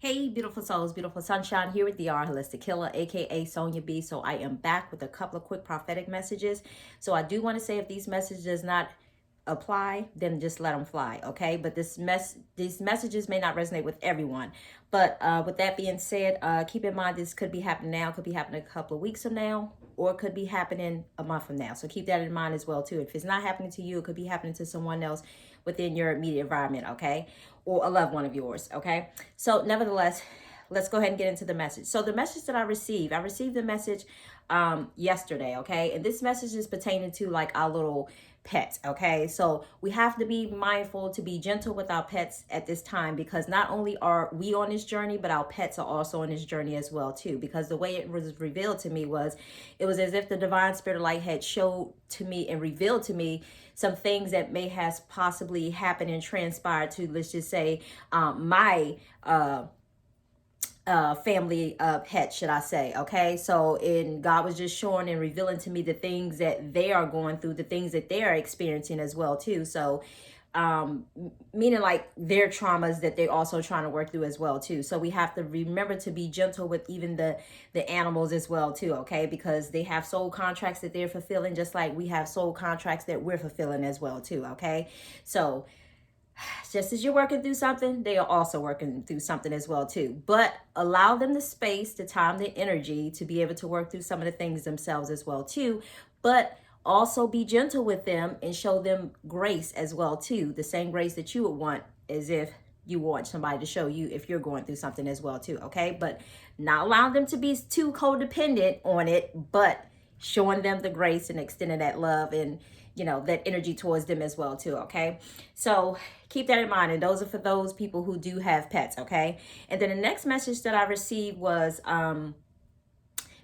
Hey, beautiful souls, beautiful sunshine, here with the R Holistic Killer, aka Sonia B. So I am back with a couple of quick prophetic messages. So I do want to say if these messages does not apply, then just let them fly, okay? But these messages may not resonate with everyone. But with that being said, keep in mind this could be happening now, could be happening a couple of weeks from now, or it could be happening a month from now. So keep that in mind as well too. If it's not happening to you, it could be happening to someone else within your immediate environment, okay? Or a loved one of yours, okay? So nevertheless, let's go ahead and get into the message. So the message that I received the message yesterday, okay? And this message is pertaining to like our little pets, okay? So we have to be mindful to be gentle with our pets at this time, because not only are we on this journey, but our pets are also on this journey as well too. Because the way it was revealed to me was, it was as if the divine spirit of light had showed to me and revealed to me some things that may has possibly happened and transpired to, let's just say, my family pet, should I say. Okay, so in God was just showing and revealing to me the things that they are going through, the things that they are experiencing as well too. So meaning like their traumas that they're also trying to work through as well too. So we have to remember to be gentle with even the animals as well too, okay? Because they have soul contracts that they're fulfilling, just like we have soul contracts that we're fulfilling as well too, okay? So just as you're working through something, they are also working through something as well too. But allow them the space, the time, the energy to be able to work through some of the things themselves as well too. But also be gentle with them and show them grace as well too. The same grace that you would want as if you want somebody to show you if you're going through something as well too, okay? But not allowing them to be too codependent on it, but showing them the grace and extending that love and that energy towards them as well too, okay? So keep that in mind, and those are for those people who do have pets, okay? And then the next message that I received was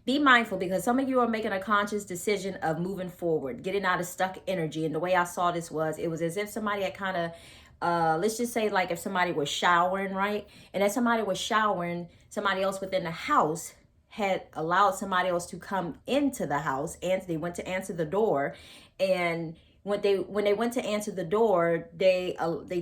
be mindful, because some of you are making a conscious decision of moving forward, getting out of stuck energy. And the way I saw this was, it was as if somebody had kind of let's just say, like if somebody was showering, right? And as somebody was showering, somebody else within the house had allowed somebody else to come into the house, and they went to answer the door. And when they went to answer the door, they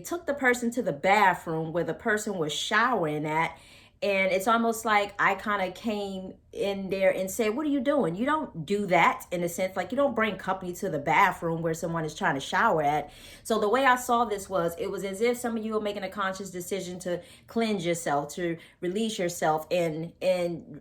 took the person to the bathroom where the person was showering at. And it's almost like I kind of came in there and said, what are you doing? You don't do that, in a sense. Like, you don't bring company to the bathroom where someone is trying to shower at. So the way I saw this was, it was as if some of you are making a conscious decision to cleanse yourself, to release yourself, and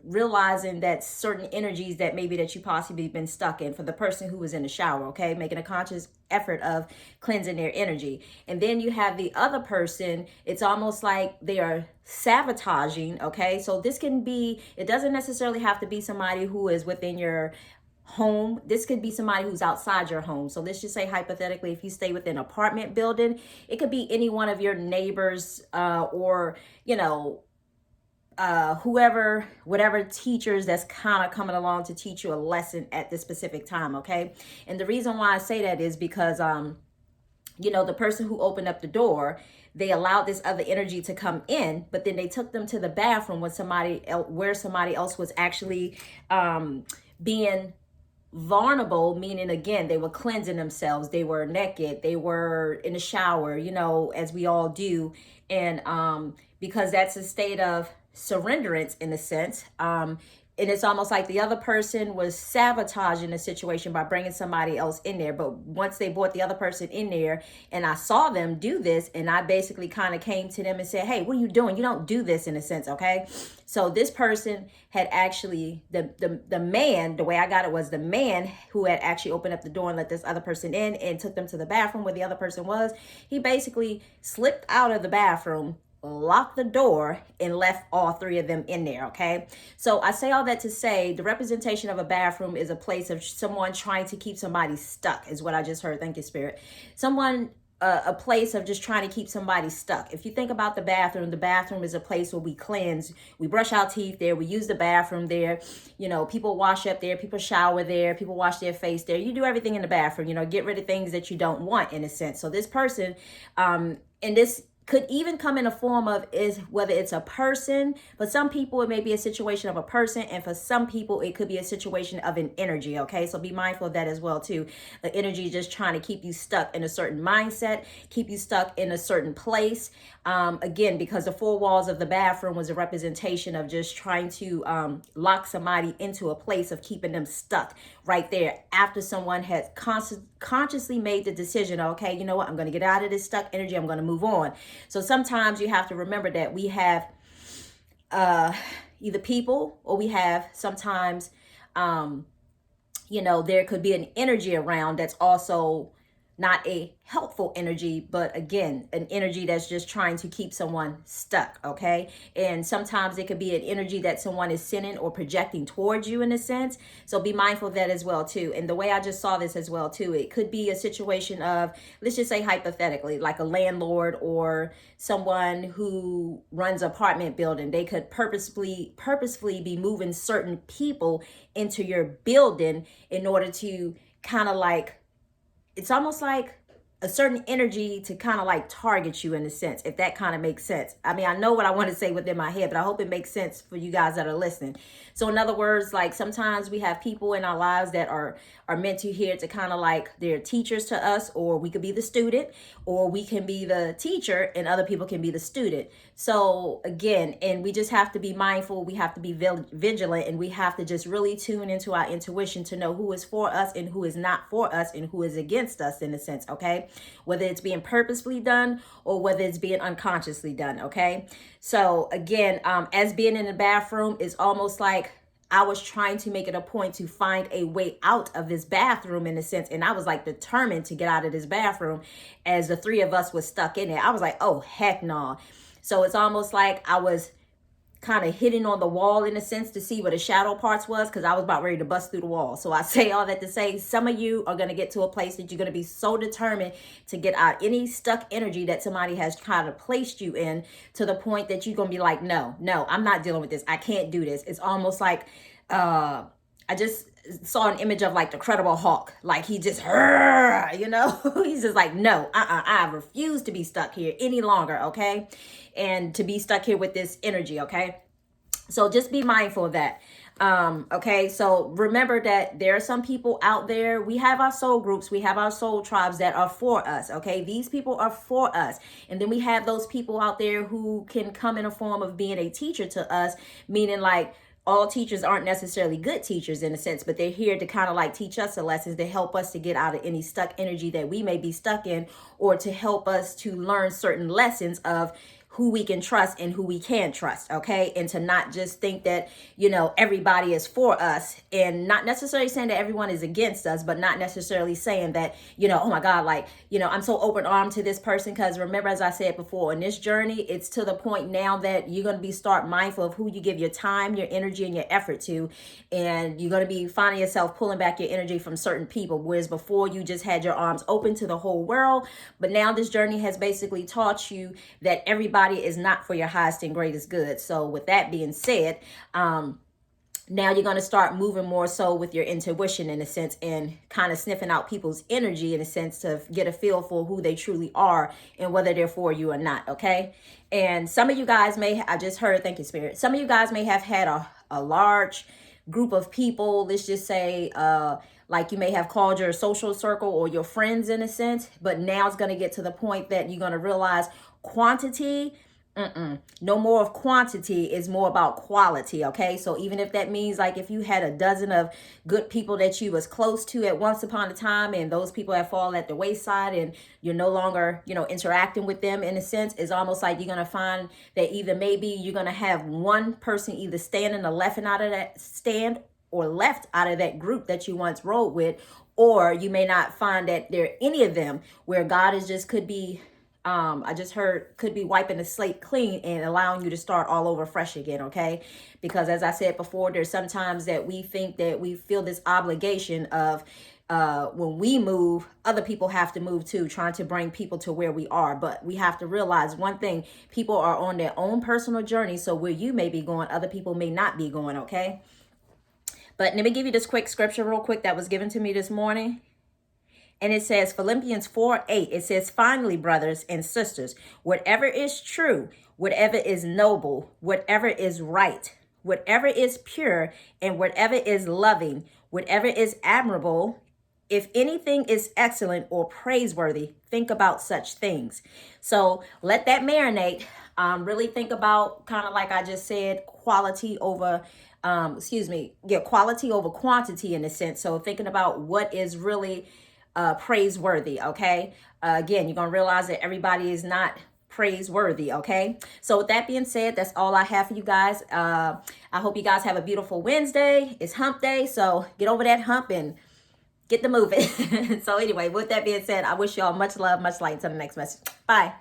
realizing that certain energies that maybe that you possibly been stuck in, for the person who was in the shower, okay, making a conscious effort of cleansing their energy. And then you have the other person, it's almost like they are sabotaging, okay? So this can be, it doesn't necessarily have to be somebody who is within your home. This could be somebody who's outside your home. So let's just say, hypothetically, if you stay within an apartment building, it could be any one of your neighbors, or whoever, whatever teachers that's kind of coming along to teach you a lesson at this specific time, okay? And the reason why I say that is because the person who opened up the door, they allowed this other energy to come in, but then they took them to the bathroom where somebody else was actually being vulnerable, meaning, again, they were cleansing themselves, they were naked, they were in the shower, as we all do. And because that's a state of surrenderance, in a sense, and it's almost like the other person was sabotaging the situation by bringing somebody else in there. But once they brought the other person in there, and I saw them do this, and I basically kind of came to them and said, hey, what are you doing? You don't do this, in a sense, okay? So this person had actually, the man, the way I got it was, the man who had actually opened up the door and let this other person in and took them to the bathroom where the other person was, he basically slipped out of the bathroom, locked the door, and left all three of them in there, okay? So I say all that to say, the representation of a bathroom is a place of someone trying to keep somebody stuck, is what I just heard. Thank you, Spirit. A place of just trying to keep somebody stuck. If you think about the bathroom is a place where we cleanse, we brush our teeth there, we use the bathroom there, people wash up there, people shower there, people wash their face there. You do everything in the bathroom, get rid of things that you don't want, in a sense. So this person, in this could even come in a form of is whether it's a person. For some people, it may be a situation of a person, and for some people, it could be a situation of an energy. Okay, so be mindful of that as well too. The energy is just trying to keep you stuck in a certain mindset, keep you stuck in a certain place. Again, because the four walls of the bathroom was a representation of just trying to lock somebody into a place of keeping them stuck right there after someone has consciously made the decision, okay, you know what, I'm going to get out of this stuck energy, I'm going to move on. So sometimes you have to remember that we have either people, or we have sometimes there could be an energy around that's also not a helpful energy, but again, an energy that's just trying to keep someone stuck, okay? And sometimes it could be an energy that someone is sending or projecting towards you in a sense. So be mindful of that as well too. And the way I just saw this as well too, it could be a situation of, let's just say hypothetically, like a landlord or someone who runs an apartment building. They could purposefully be moving certain people into your building in order to kind of like, it's almost like a certain energy to kind of like target you in a sense, if that kind of makes sense. I mean, I know what I want to say within my head, but I hope it makes sense for you guys that are listening. So in other words, like sometimes we have people in our lives that are meant to here to kind of like they're teachers to us, or we could be the student, or we can be the teacher and other people can be the student. So again, and we just have to be mindful, we have to be vigilant, and we have to just really tune into our intuition to know who is for us and who is not for us and who is against us in a sense, okay? Whether it's being purposefully done or whether it's being unconsciously done, okay? So again, as being in the bathroom is almost like I was trying to make it a point to find a way out of this bathroom in a sense. And I was like determined to get out of this bathroom as the three of us was stuck in it. I was like, oh, heck no. So it's almost like I was kind of hitting on the wall in a sense to see where the shadow parts was, because I was about ready to bust through the wall. So I say all that to say some of you are going to get to a place that you're going to be so determined to get out any stuck energy that somebody has kind of placed you in, to the point that you're going to be like, no, I'm not dealing with this. I can't do this. It's almost like I just saw an image of like the Incredible Hulk, like he just he's just like, no, I refuse to be stuck here any longer, okay? And to be stuck here with this energy, okay? So just be mindful of that. Okay, so remember that there are some people out there, we have our soul groups, we have our soul tribes that are for us, okay? These people are for us. And then we have those people out there who can come in a form of being a teacher to us, meaning like, all teachers aren't necessarily good teachers in a sense, but they're here to kind of like teach us the lessons, to help us to get out of any stuck energy that we may be stuck in, or to help us to learn certain lessons of who we can trust and who we can't trust, okay? And to not just think that, everybody is for us, and not necessarily saying that everyone is against us, but not necessarily saying that, oh my God, like, I'm so open armed to this person. Because remember, as I said before, in this journey, it's to the point now that you're going to start mindful of who you give your time, your energy, and your effort to. And you're going to be finding yourself pulling back your energy from certain people, whereas before you just had your arms open to the whole world. But now this journey has basically taught you that everybody is not for your highest and greatest good. So with that being said, now you're going to start moving more so with your intuition in a sense, and kind of sniffing out people's energy in a sense to get a feel for who they truly are and whether they're for you or not, okay? And some of you guys I just heard, thank you, Spirit. Some of you guys may have had a large group of people, let's just say, like you may have called your social circle or your friends in a sense, but now it's going to get to the point that you're going to realize quantity, no more of quantity, is more about quality, okay? So even if that means like if you had a dozen of good people that you was close to at once upon a time, and those people have fallen at the wayside and you're no longer, interacting with them in a sense, it's almost like you're going to find that either maybe you're going to have one person either standing or left out of that group that you once rode with, or you may not find that there are any of them, where God is just could be I just heard could be wiping the slate clean and allowing you to start all over fresh again, okay? Because as I said before, there's sometimes that we think that we feel this obligation of when we move, other people have to move too, trying to bring people to where we are. But we have to realize one thing, people are on their own personal journey. So where you may be going, other people may not be going, okay? But let me give you this quick scripture real quick that was given to me this morning. And it says Philippians 4:8. It says, finally, brothers and sisters, whatever is true, whatever is noble, whatever is right, whatever is pure, and whatever is loving, whatever is admirable, if anything is excellent or praiseworthy, think about such things. So let that marinate. Really think about, kind of like I just said, quality over, quality over quantity in a sense. So thinking about what is really praiseworthy, okay? Again, you're going to realize that everybody is not praiseworthy, okay? So with that being said, that's all I have for you guys. I hope you guys have a beautiful Wednesday. It's hump day, so get over that hump and get the moving. So anyway, with that being said, I wish y'all much love, much light. Until the next message. Bye.